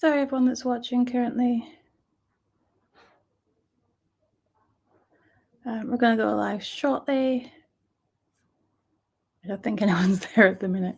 Sorry, everyone that's watching currently. We're going to go live shortly. I don't think anyone's there at the minute.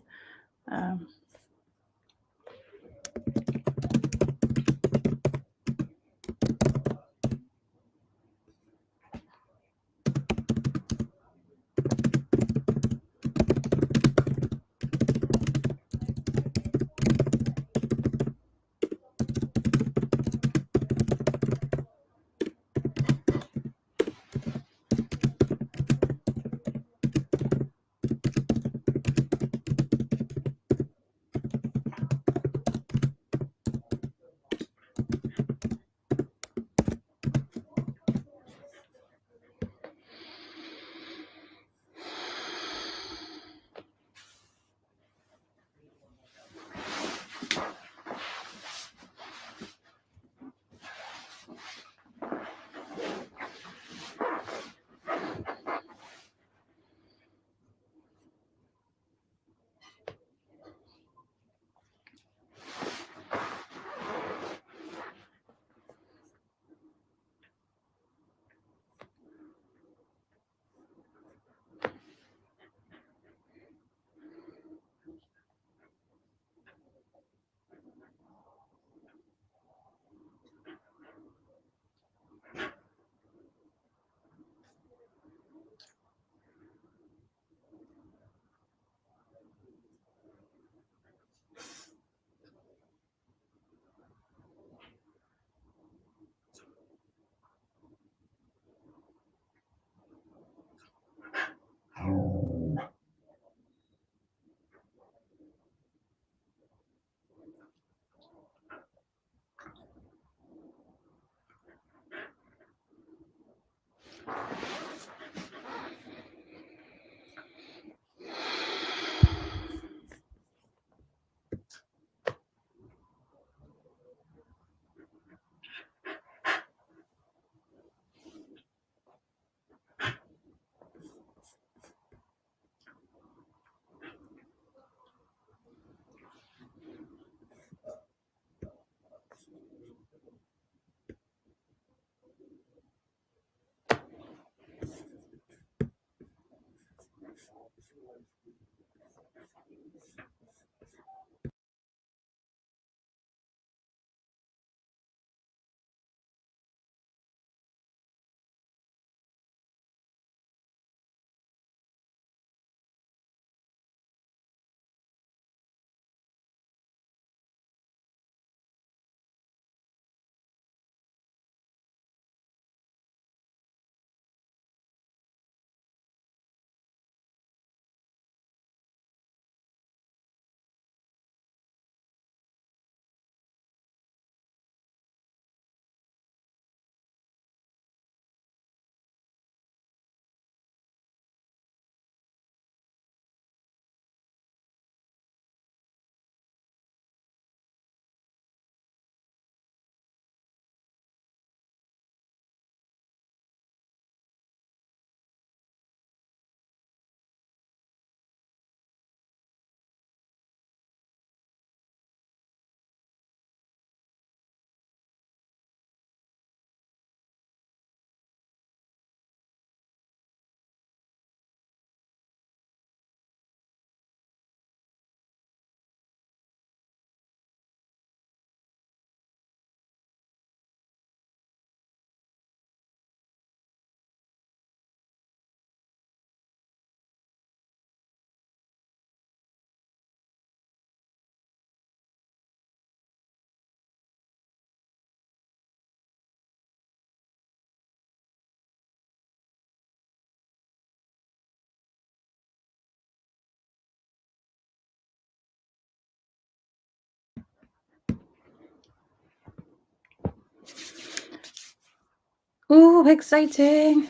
Ooh, exciting.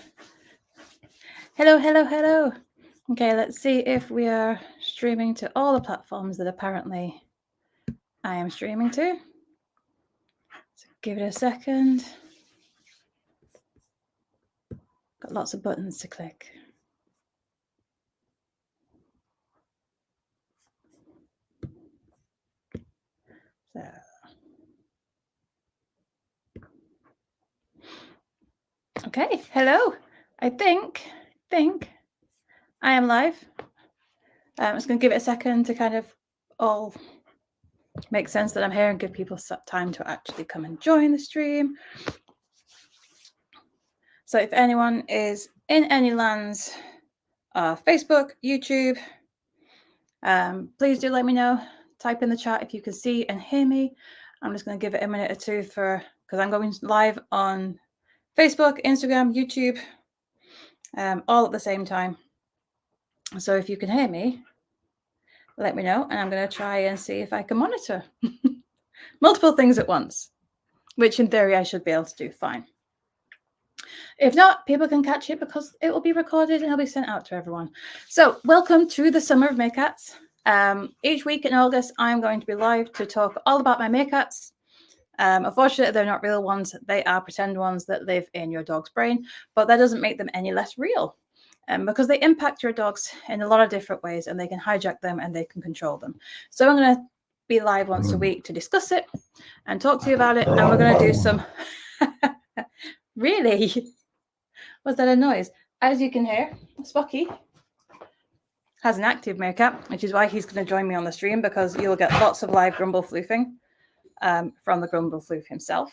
Hello, hello, hello. Okay, let's see if we are streaming to all the platforms that apparently I am streaming to. So give it a second. Got lots of buttons to click. So Okay, hello. I think I am live. I'm just going to give it a second to kind of all make sense that I'm here and give people time to actually come and join the stream. So if anyone is in any lands, Facebook, YouTube, please do let me know. Type in the chat if you can see and hear me. I'm just going to give it a minute or two because I'm going live on Facebook, Instagram, YouTube, all at the same time. So if you can hear me, let me know, and I'm going to try and see if I can monitor multiple things at once, which in theory I should be able to do fine. If not, people can catch it because it will be recorded and it'll be sent out to everyone. So welcome to the Summer of Meerkats. Each week in August, I'm going to be live to talk all about my meerkats. Unfortunately, they're not real ones. They are pretend ones that live in your dog's brain, but that doesn't make them any less real. Because they impact your dogs in a lot of different ways, and they can hijack them and they can control them. So I'm going to be live once a week to discuss it and talk to you about it. And we're going to do some... Really? Was that a noise? As you can hear, Spocky has an active meerkat, which is why he's going to join me on the stream, because you'll get lots of live grumble floofing from the grumble floof himself.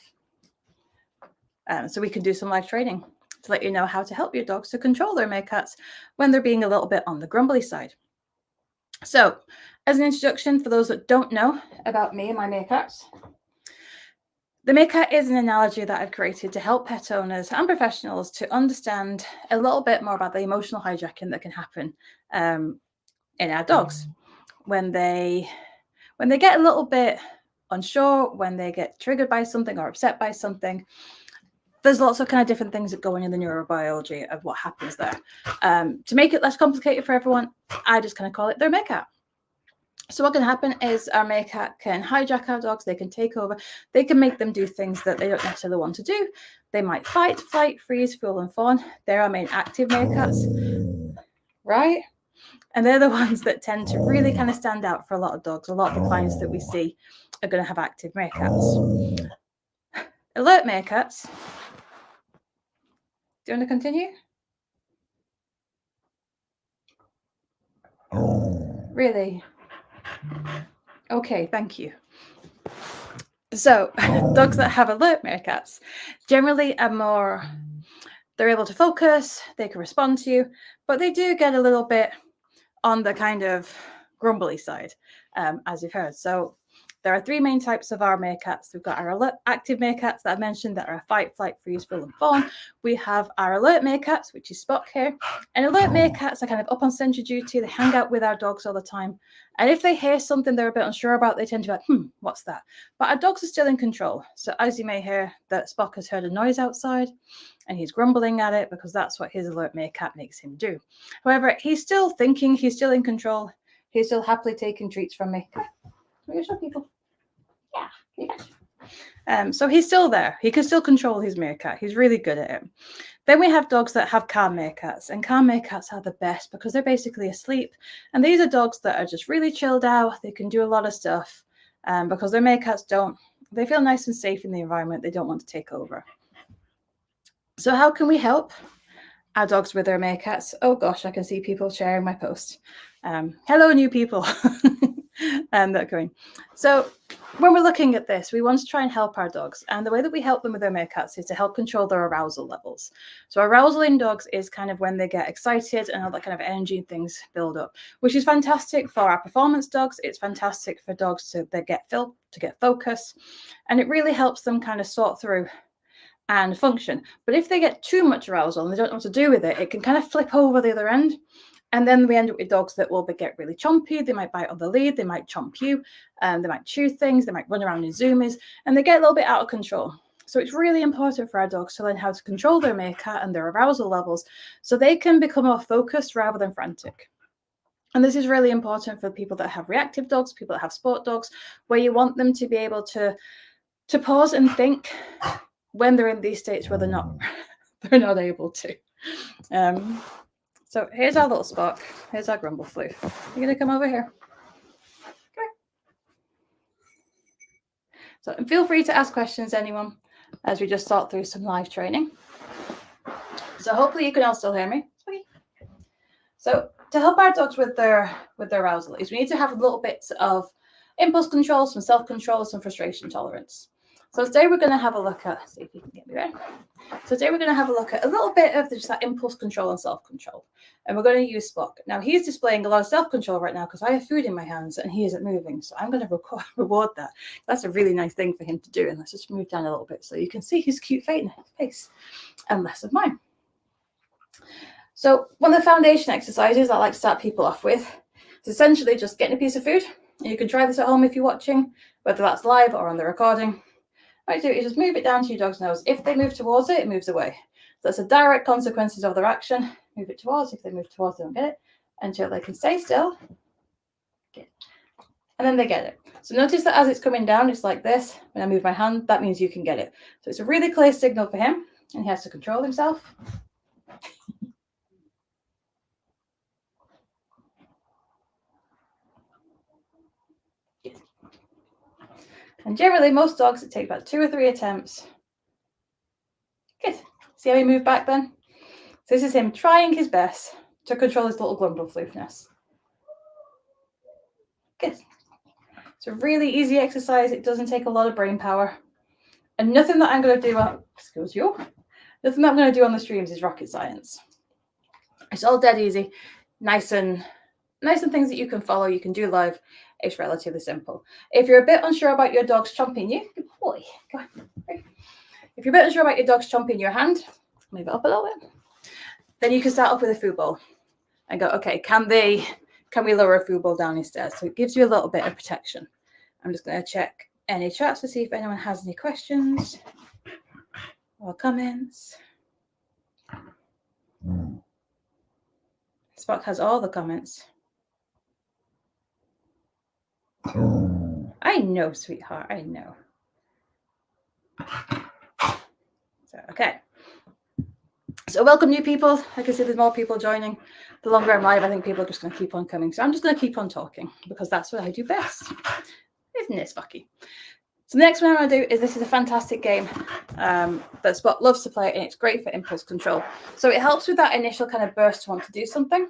So we can do some live training to let you know how to help your dogs to control their meerkats when they're being a little bit on the grumbly side. So, as an introduction, for those that don't know about me and my meerkats, the meerkat is an analogy that I've created to help pet owners and professionals to understand a little bit more about the emotional hijacking that can happen in our dogs when they get a little bit unsure, when they get triggered by something or upset by something. There's lots of kind of different things that go on in the neurobiology of what happens there. To make it less complicated for everyone, I just kind of call it their meerkat. So what can happen is our meerkat can hijack our dogs. They can take over. They can make them do things that they don't necessarily want to do. They might fight, flight, freeze, fool, and fawn. They're our main active meerkats, right? And they're the ones that tend to really kind of stand out for a lot of dogs. A lot of the clients that we see are going to have active meerkats. Alert meerkats. Do you want to continue? Really? Okay, thank you. So dogs that have alert meerkats generally are more, they're able to focus, they can respond to you, but they do get a little bit on the kind of grumbly side, as you've heard. So there are three main types of our meerkats. We've got our alert, active meerkats that I mentioned that are fight, flight, freeze, fool, and fawn. We have our alert meerkats, which is Spock here. And alert meerkats are kind of up on sentry duty. They hang out with our dogs all the time. And if they hear something they're a bit unsure about, they tend to be like, what's that? But our dogs are still in control. So as you may hear, that Spock has heard a noise outside and he's grumbling at it because that's what his alert meerkat makes him do. However, he's still thinking, he's still in control. He's still happily taking treats from me. Can you show people? Yeah. So he's still there. He can still control his meerkat. He's really good at it. Then we have dogs that have calm meerkats, and calm meerkats are the best because they're basically asleep. And these are dogs that are just really chilled out. They can do a lot of stuff because their meerkats they feel nice and safe in the environment. They don't want to take over. So how can we help our dogs with their meerkats? Oh gosh, I can see people sharing my post. Hello, new people that are going. So when we're looking at this, we want to try and help our dogs. And the way that we help them with their meerkats is to help control their arousal levels. So arousal in dogs is kind of when they get excited and all that kind of energy and things build up, which is fantastic for our performance dogs. It's fantastic for dogs to get focus. And it really helps them kind of sort through and function. But if they get too much arousal and they don't know what to do with it, it can kind of flip over the other end. And then we end up with dogs that will get really chompy. They might bite on the lead. They might chomp you. They might chew things. They might run around in zoomies. And they get a little bit out of control. So it's really important for our dogs to learn how to control their meerkat and their arousal levels so they can become more focused rather than frantic. And this is really important for people that have reactive dogs, people that have sport dogs, where you want them to be able to pause and think when they're in these states where they're not able to. So here's our little Spock. Here's our grumble floof. You're going to come over here. Okay. So feel free to ask questions, anyone, as we just sort through some live training. So hopefully you can all still hear me. So to help our dogs with their arousal is we need to have a little bits of impulse control, some self-control, some frustration tolerance. So today we're going to have a look at, see if you can get me there. So today we're going to have a look at a little bit of just that impulse control and self-control. And we're going to use Spock. Now he's displaying a lot of self-control right now because I have food in my hands and he isn't moving. So I'm going to reward that. That's a really nice thing for him to do. And let's just move down a little bit so you can see his cute face and less of mine. So one of the foundation exercises I like to start people off with is essentially just getting a piece of food. And you can try this at home if you're watching, whether that's live or on the recording. What you do is just move it down to your dog's nose. If they move towards it, it moves away. So that's the direct consequences of their action. Move it towards. If they move towards, they don't get it until they can stay still. And then they get it. So notice that as it's coming down, it's like this. When I move my hand, that means you can get it. So it's a really clear signal for him, and he has to control himself. And generally, most dogs, it takes about 2 or 3 attempts. Good. See how he moved back then? So this is him trying his best to control his little grumble floofness. Good. It's a really easy exercise. It doesn't take a lot of brain power. And nothing that I'm going to do nothing that I'm going to do on the streams is rocket science. It's all dead easy, nice and things that you can follow, you can do live. It's relatively simple. If you're a bit unsure about your dog's chomping you, good boy, go on. If you're a bit unsure about your dog's chomping your hand, move it up a little bit. Then you can start off with a food bowl and go, okay, can we lower a food bowl down his stairs? So it gives you a little bit of protection. I'm just going to check any chats to see if anyone has any questions or comments. Spock has all the comments. I know, sweetheart, I know. So, okay. So welcome new people. I can see there's more people joining. The longer I'm live, I think people are just going to keep on coming. So I'm just going to keep on talking because that's what I do best. Isn't it, Spocky? So the next one I'm going to do is, this is a fantastic game that Spock loves to play, and it's great for impulse control. So it helps with that initial kind of burst to want to do something.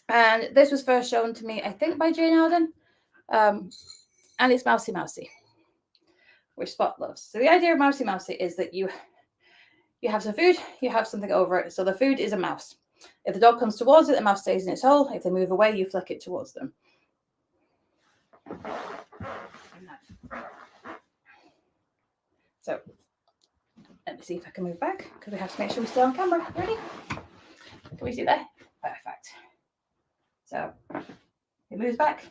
And this was first shown to me, I think, by Jane Alden. And it's Mousy Mousy, which Spock loves. So the idea of Mousy Mousy is that you have some food, you have something over it. So the food is a mouse. If the dog comes towards it, the mouse stays in its hole. If they move away, you flick it towards them. So let me see if I can move back, because we have to make sure we stay on camera. Ready? Can we see there? Perfect. So he moves back.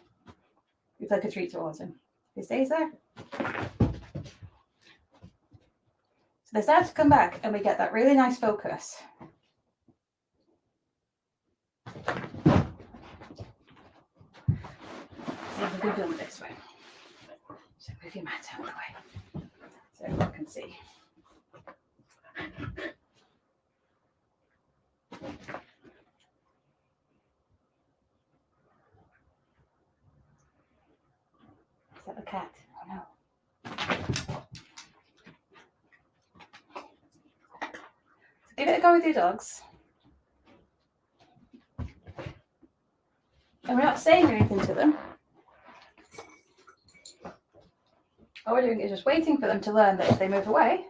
We flick a treat towards him. He stays there. So they start to come back, and we get that really nice focus. See if we can film it this way. So move your mat out of the way so everyone can see. Is that the cat? Oh no. So give it a go with your dogs. And we're not saying anything to them. All we're doing is just waiting for them to learn that if they move away,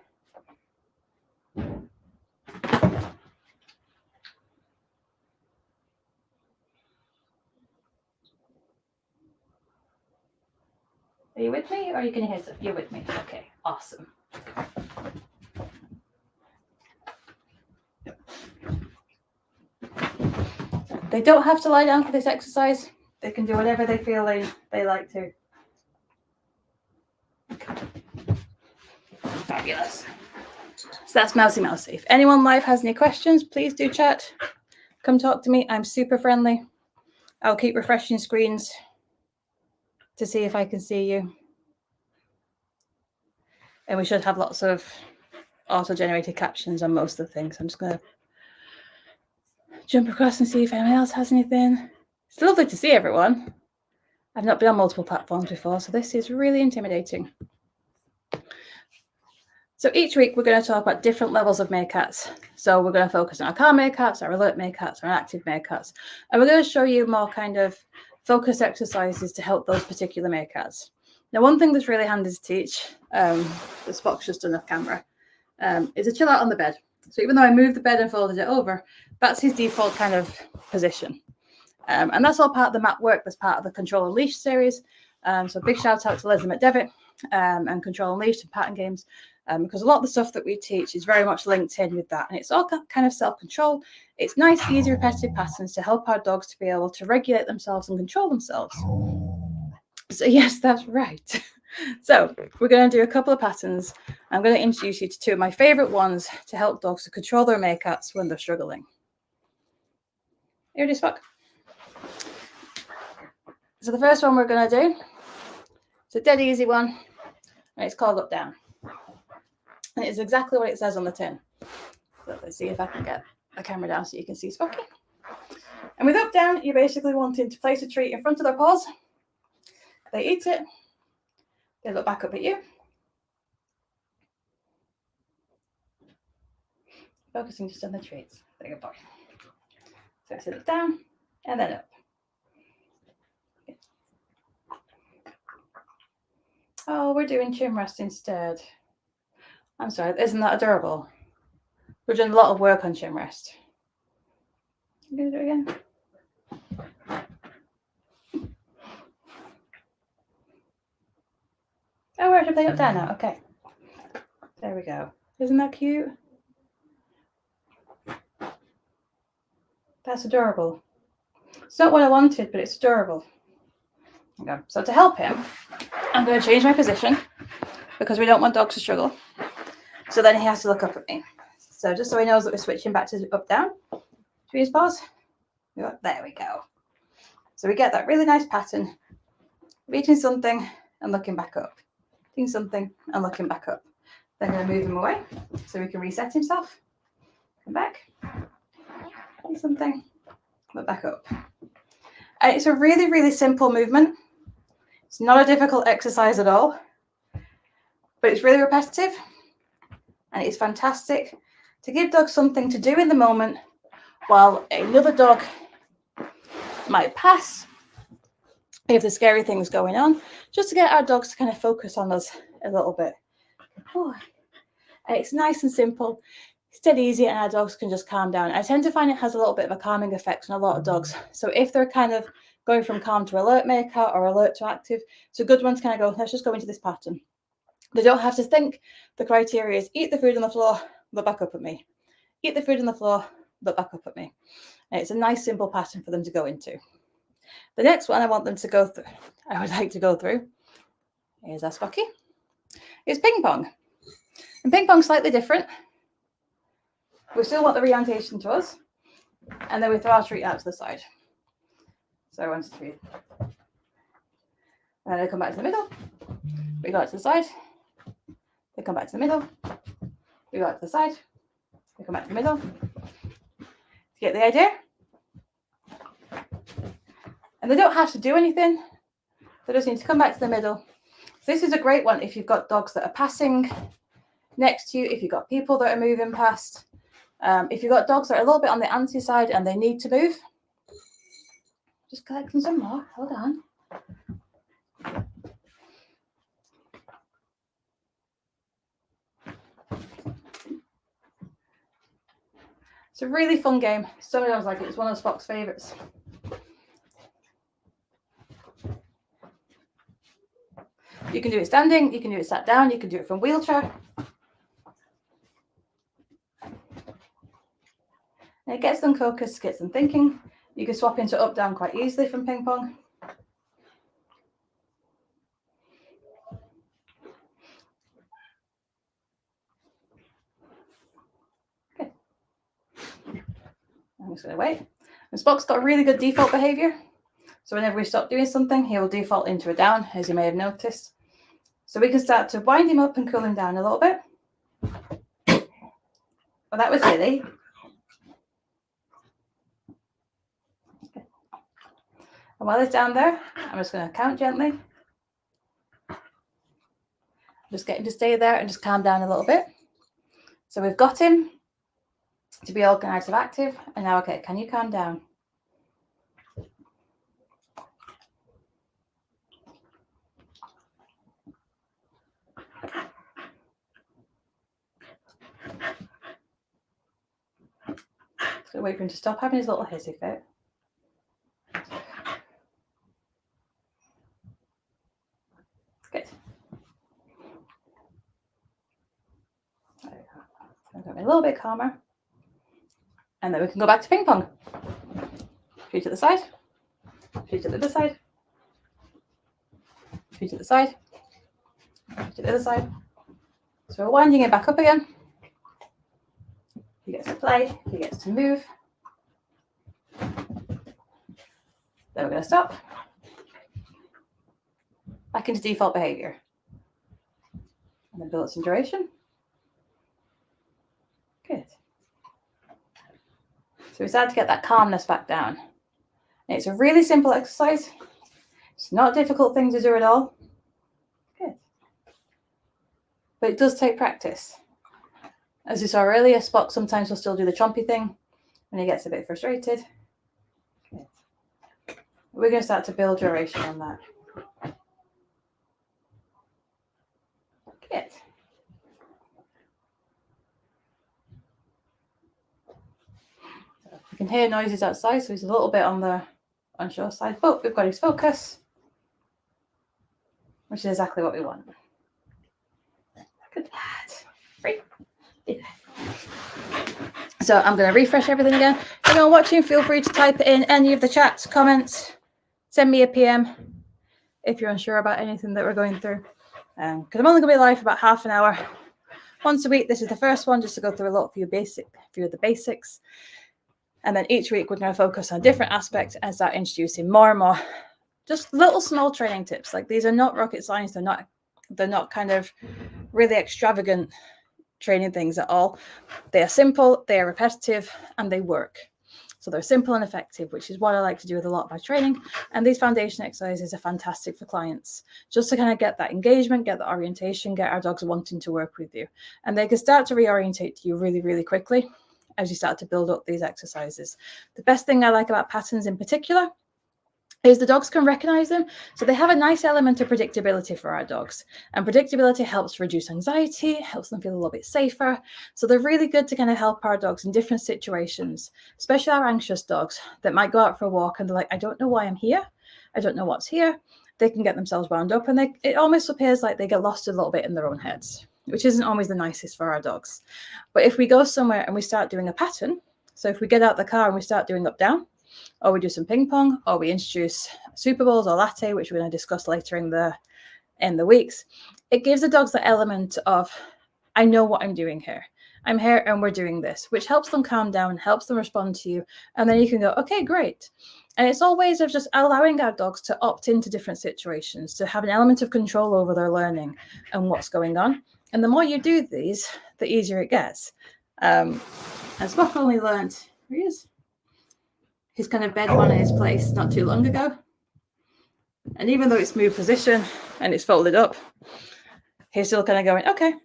are you with me, or are you going to hear stuff? You're with me. Okay, awesome. They don't have to lie down for this exercise. They can do whatever they feel they like to. Fabulous. So that's Mousy Mousy. If anyone live has any questions, please do chat. Come talk to me. I'm super friendly. I'll keep refreshing screens to see if I can see you. And we should have lots of auto-generated captions on most of the things. I'm just going to jump across and see if anyone else has anything. It's lovely to see everyone. I've not been on multiple platforms before, so this is really intimidating. So each week we're going to talk about different levels of Meerkats. So we're going to focus on our calm Meerkats, our alert Meerkats, our active Meerkats. And we're going to show you more kind of focus exercises to help those particular Meerkats. Now, one thing that's really handy to teach, the Spock's just done off camera, is to chill out on the bed. So even though I moved the bed and folded it over, that's his default kind of position. And that's all part of the map work. That's part of the Control and Leash series. So big shout out to Leslie McDevitt and Control and Leash and pattern games. Because a lot of the stuff that we teach is very much linked in with that. And it's all kind of self-control. It's nice, easy, repetitive patterns to help our dogs to be able to regulate themselves and control themselves. So yes, that's right. So we're going to do a couple of patterns. I'm going to introduce you to two of my favorite ones to help dogs to control their Meerkats when they're struggling. Here it is, Spock. So the first one we're going to do, it's a dead easy one, and it's called up down. And it's exactly what it says on the tin. So let's see if I can get the camera down so you can see Spocky. And with up down, you're basically wanting to place a treat in front of their paws. They eat it. They look back up at you. Focusing just on the treats. There you go, boy. So sit it down and then up. Oh, we're doing chin rest instead. I'm sorry, isn't that adorable? We've done a lot of work on chin rest. I'm going to do it again. Oh, we're actually playing up down now. Okay. There we go. Isn't that cute? That's adorable. It's not what I wanted, but it's adorable. Okay. So to help him, I'm going to change my position because we don't want dogs to struggle. So then he has to look up at me. So just so he knows that we're switching back to up down. Between his paws. There we go. So we get that really nice pattern of eating something and looking back up. Eating something and looking back up. Then I'm going to move him away so he can reset himself. Come back. Eat something. Look back up. And it's a really, really simple movement. It's not a difficult exercise at all. But it's really repetitive. And it's fantastic to give dogs something to do in the moment while another dog might pass if the scary thing's going on, just to get our dogs to kind of focus on us a little bit. Oh, it's nice and simple. It's dead easy and our dogs can just calm down. I tend to find it has a little bit of a calming effect on a lot of dogs. So if they're kind of going from calm to alert Meerkat or alert to active, it's a good one to kind of go, let's just go into this pattern. They don't have to think. The criteria is eat the food on the floor, look back up at me. Eat the food on the floor, look back up at me. And it's a nice, simple pattern for them to go into. The next one I want them to go through, I would like to go through, here's our Spocky, is ping pong. And ping pong's slightly different. We still want the reorientation to us, and then we throw our treat out to the side. So 1, 2, 3. And they come back to the middle. We go out to the side. They come back to the middle. We go out to the side. They come back to the middle. You get the idea? And they don't have to do anything. They just need to come back to the middle. So this is a great one if you've got dogs that are passing next to you, if you've got people that are moving past. If you've got dogs that are a little bit on the anti side and they need to move. Just collecting some more. Hold on. It's a really fun game. So many dogs like it. It's one of Spock's favourites. You can do it standing, you can do it sat down, you can do it from wheelchair. And it gets them focused, gets them thinking. You can swap into up down quite easily from ping pong. Okay. I'm just going to wait. And Spock's got a really good default behaviour. So whenever we stop doing something, he will default into a down, as you may have noticed. So we can start to wind him up and cool him down a little bit. Well, that was silly. Okay. And while it's down there, I'm just going to count gently. Just get him to stay there and just calm down a little bit. So we've got him to be organized and active. And now, okay, can you calm down? So wait for him to stop having his little hissy fit. Good. I'm going to be a little bit calmer. And then we can go back to ping pong. Feet to the side. Feet to the other side. Feet to the side. Feet to the other side. So we're winding it back up again. He gets to play. He gets to move. Then we're going to stop. Back into default behavior. And then build some duration. Good. So we start to get that calmness back down. And it's a really simple exercise. It's not a difficult thing to do at all. Good. But it does take practice. As you saw earlier, Spock sometimes will still do the chompy thing when he gets a bit frustrated. Good. We're going to start to build duration on that. Good. You can hear noises outside, so he's a little bit on the unsure side, but we've got his focus, which is exactly what we want. Good lad. Free. Yeah. So I'm going to refresh everything again. If anyone watching, feel free to type it in any of the chats, comments, send me a PM if you're unsure about anything that we're going through. Because I'm only going to be live for about half an hour. Once a week, this is the first one, just to go through a few of the basics. And then each week, we're going to focus on a different aspect and start introducing more and more. Just little small training tips. Like, these are not rocket science. They're not kind of really extravagant training things at all. They are simple, they are repetitive, and they work. So they're simple and effective, which is what I like to do with a lot of my training. And these foundation exercises are fantastic for clients, just to kind of get that engagement, get the orientation, get our dogs wanting to work with you. And they can start to reorientate to you really, really quickly as you start to build up these exercises. The best thing I like about patterns in particular is the dogs can recognize them. So they have a nice element of predictability for our dogs. And predictability helps reduce anxiety, helps them feel a little bit safer. So they're really good to kind of help our dogs in different situations, especially our anxious dogs that might go out for a walk and they're like, I don't know why I'm here. I don't know what's here. They can get themselves wound up and it almost appears like they get lost a little bit in their own heads, which isn't always the nicest for our dogs. But if we go somewhere and we start doing a pattern, so if we get out the car and we start doing up, down, or we do some ping pong, or we introduce super balls or latte, which we're going to discuss later in the weeks, it gives the dogs the element of, I know what I'm doing here. I'm here and we're doing this, which helps them calm down, helps them respond to you. And then you can go, okay, great. And it's all ways of just allowing our dogs to opt into different situations, to have an element of control over their learning and what's going on. And the more you do these, the easier it gets. And Spock only learned, here he is, his kind of bed one in his place not too long ago. And even though it's moved position and it's folded up, he's still kind of going, okay,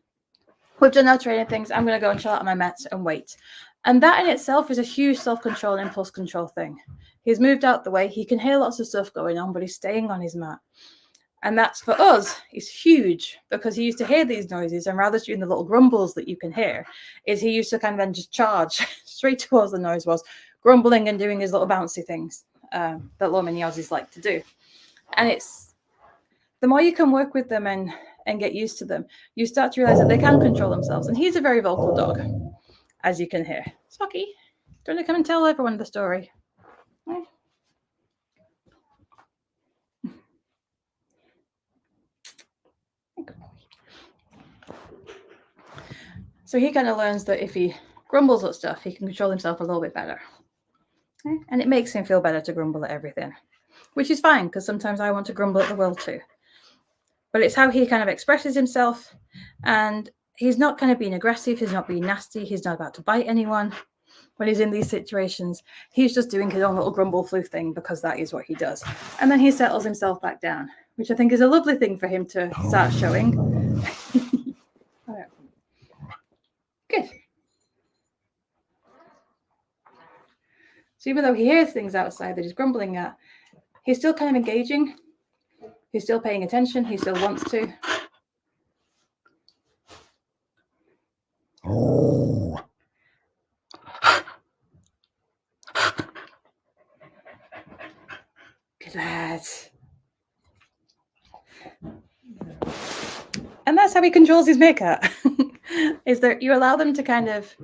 we've done our training things. I'm going to go and chill out on my mats and wait. And that in itself is a huge self-control and impulse control thing. He's moved out the way. He can hear lots of stuff going on, but he's staying on his mat. And that's, for us, is huge because he used to hear these noises, and rather than doing the little grumbles that you can hear, is he used to kind of then just charge straight towards the noise was, grumbling and doing his little bouncy things that little mini Aussies like to do. And it's, the more you can work with them and get used to them, you start to realize that they can control themselves. And he's a very vocal dog, as you can hear. Spocky, do you want to come and tell everyone the story? Yeah. So he kind of learns that if he grumbles at stuff, he can control himself a little bit better. Okay? And it makes him feel better to grumble at everything, which is fine because sometimes I want to grumble at the world too. But it's how he kind of expresses himself, and he's not kind of being aggressive. He's not being nasty. He's not about to bite anyone when he's in these situations. He's just doing his own little grumble floof thing because that is what he does. And then he settles himself back down, which I think is a lovely thing for him to start showing. Good. So even though he hears things outside that he's grumbling at, he's still kind of engaging. He's still paying attention. He still wants to. Oh. Good lad. And that's how he controls his Meerkat. Is that you allow them to kind of,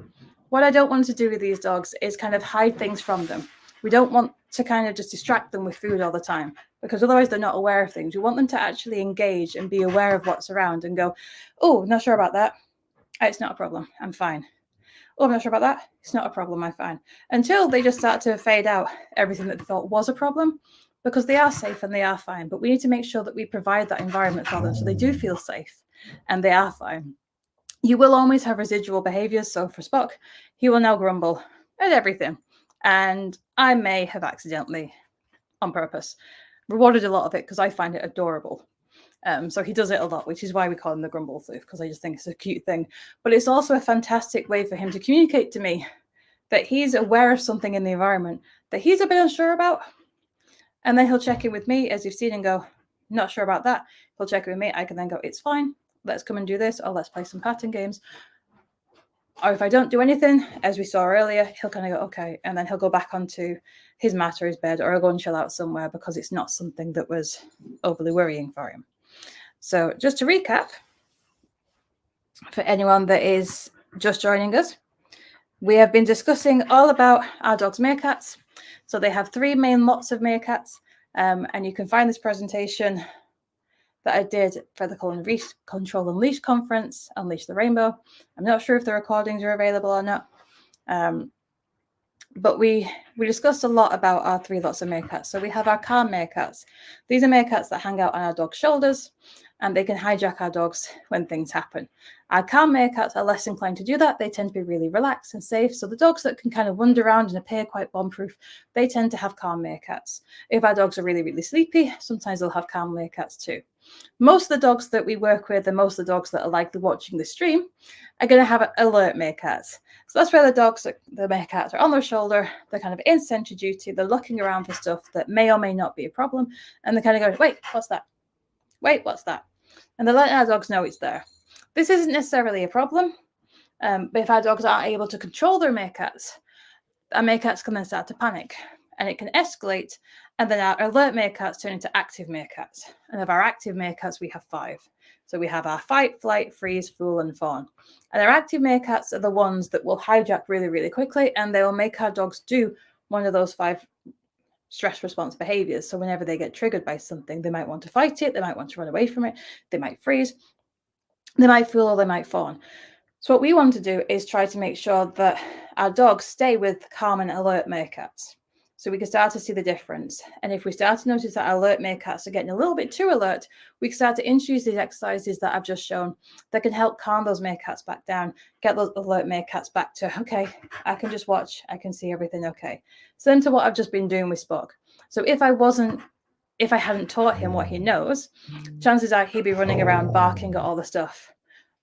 what I don't want to do with these dogs is kind of hide things from them. We don't want to kind of just distract them with food all the time, because otherwise they're not aware of things. We want them to actually engage and be aware of what's around and go, oh, not sure about that. It's not a problem. I'm fine. Oh, I'm not sure about that. It's not a problem. I'm fine. Until they just start to fade out everything that they thought was a problem, because they are safe and they are fine. But we need to make sure that we provide that environment for them so they do feel safe and they are fine. You will always have residual behaviors. So for Spock, he will now grumble at everything. And I may have accidentally, on purpose, rewarded a lot of it because I find it adorable. So he does it a lot, which is why we call him the Grumble Thief, because I just think it's a cute thing. But it's also a fantastic way for him to communicate to me that he's aware of something in the environment that he's a bit unsure about. And then he'll check in with me, as you've seen, and go, not sure about that. He'll check in with me. I can then go, it's fine. Let's come and do this, or let's play some pattern games. Or if I don't do anything, as we saw earlier, he'll kind of go, okay. And then he'll go back onto his mat or his bed, or he'll go and chill out somewhere because it's not something that was overly worrying for him. So just to recap, for anyone that is just joining us, we have been discussing all about our dog's meerkats. So they have 3 main lots of meerkats, and you can find this presentation that I did for the Control and Leash conference, Unleash the Rainbow. I'm not sure if the recordings are available or not, but we discussed a lot about our 3 lots of meerkats. So we have our calm meerkats. These are meerkats that hang out on our dog's shoulders, and they can hijack our dogs when things happen. Our calm meerkats are less inclined to do that. They tend to be really relaxed and safe. So the dogs that can kind of wander around and appear quite bomb-proof, they tend to have calm meerkats. If our dogs are really, really sleepy, sometimes they'll have calm meerkats too. Most of the dogs that we work with and most of the dogs that are likely watching the stream are going to have alert meerkats. So that's where the meerkats are on their shoulder. They're kind of in sentry duty. They're looking around for stuff that may or may not be a problem. And they're kind of going, wait, what's that? Wait, what's that? And they're letting our dogs know it's there. This isn't necessarily a problem, but if our dogs aren't able to control their meerkats, our meerkats can then start to panic, and it can escalate, and then our alert meerkats turn into active meerkats. And of our active meerkats, we have 5. So we have our fight, flight, freeze, fool, and fawn. And our active meerkats are the ones that will hijack really, really quickly, and they will make our dogs do one of those 5 stress response behaviors. So whenever they get triggered by something, they might want to fight it, they might want to run away from it, they might freeze, they might fool, or they might fawn. So what we want to do is try to make sure that our dogs stay with calm and alert meerkats, so we can start to see the difference. And if we start to notice that our alert meerkats are getting a little bit too alert, we can start to introduce these exercises that I've just shown that can help calm those meerkats back down, get those alert meerkats back to, okay, I can just watch, I can see everything okay. Similar to what I've just been doing with Spock. So if I hadn't taught him what he knows, chances are he'd be running around barking at all the stuff.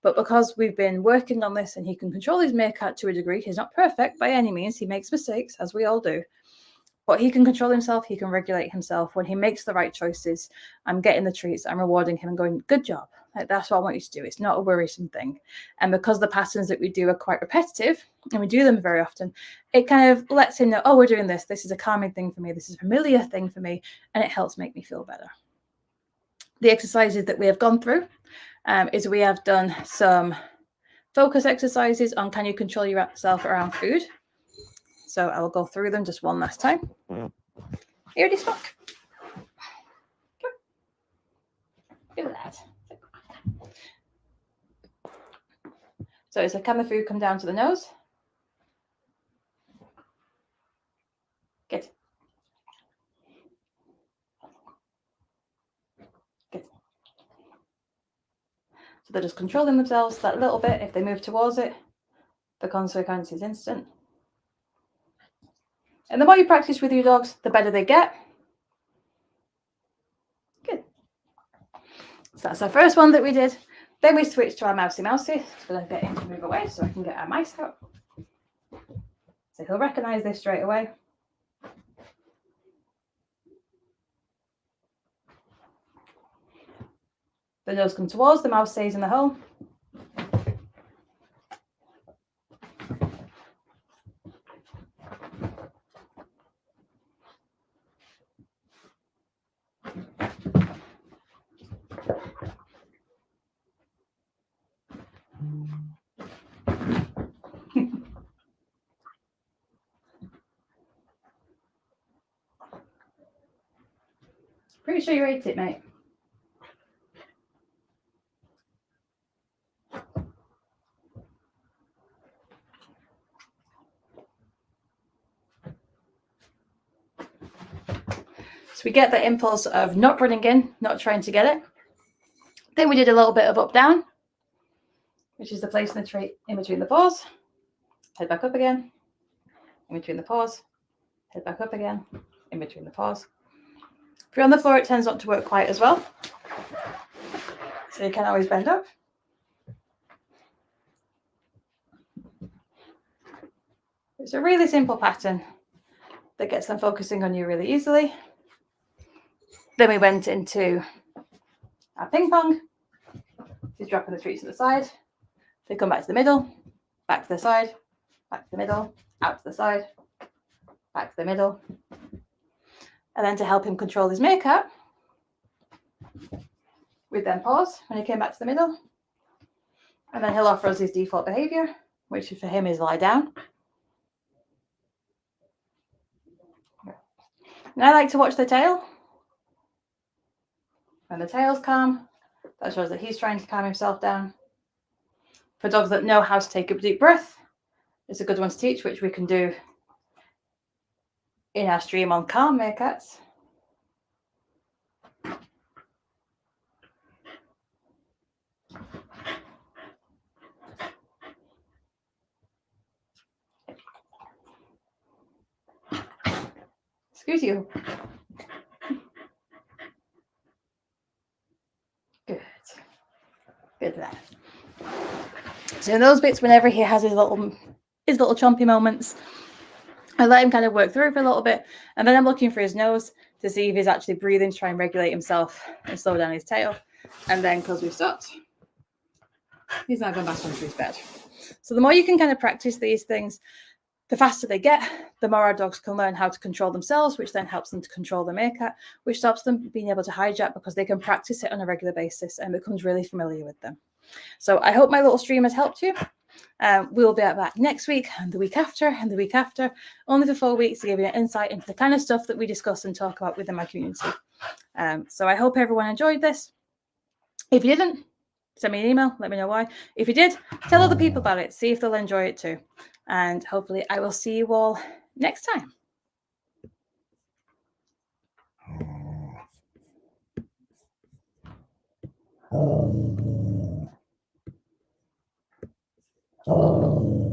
But because we've been working on this and he can control his meerkat to a degree, he's not perfect by any means, he makes mistakes, as we all do. But he can control himself, he can regulate himself. When he makes the right choices, I'm getting the treats, I'm rewarding him and going, good job. Like, that's what I want you to do. It's not a worrisome thing. And because the patterns that we do are quite repetitive, and we do them very often, it kind of lets him know, oh, we're doing this. This is a calming thing for me. This is a familiar thing for me. And it helps make me feel better. The exercises that we have gone through is we have done some focus exercises on can you control yourself around food. So I will go through them just one last time. Here it is, Spock. Look at that. So it's like, can the food come down to the nose? Good. Good. So they're just controlling themselves that little bit. If they move towards it, the consequence is instant. And the more you practice with your dogs, the better they get. Good. So that's our first one that we did. Then we switched to our mousy. So I'm going to get him to move away so I can get our mice out. So he'll recognize this straight away. The nose comes towards, the mouth stays in the hole. Pretty sure you ate it, mate. So we get the impulse of not running in, not trying to get it. Then we did a little bit of up down, which is the placing the tray in between the paws. Head back up again, in between the paws. Head back up again, in between the paws. If you're on the floor, it tends not to work quite as well. So you can always bend up. It's a really simple pattern that gets them focusing on you really easily. Then we went into our ping pong. She's dropping the treats to the side. They come back to the middle, back to the side, back to the middle, out to the side, back to the middle. And then to help him control his meerkat, we'd then pause when he came back to the middle. And then he'll offer us his default behavior, which for him is lie down. And I like to watch the tail. When the tail's calm, that shows that he's trying to calm himself down. For dogs that know how to take a deep breath, it's a good one to teach, which we can do in our stream on calm meerkats. Excuse you. Good. Good there. So in those bits, whenever he has his little chompy moments, I let him kind of work through it for a little bit, and then I'm looking for his nose to see if he's actually breathing to try and regulate himself and slow down his tail. And then, because we've stopped, he's now gone back onto his bed. So the more you can kind of practice these things, the faster they get, the more our dogs can learn how to control themselves, which then helps them to control the meerkat, which stops them being able to hijack because they can practice it on a regular basis and becomes really familiar with them. So I hope my little stream has helped you. We'll be back next week and the week after and the week after, only for 4 weeks to give you an insight into the kind of stuff that we discuss and talk about within my community. So I hope everyone enjoyed this. If you didn't, send me an email, let me know why. If you did, tell other people about it, see if they'll enjoy it too. And hopefully I will see you all next time. Oh.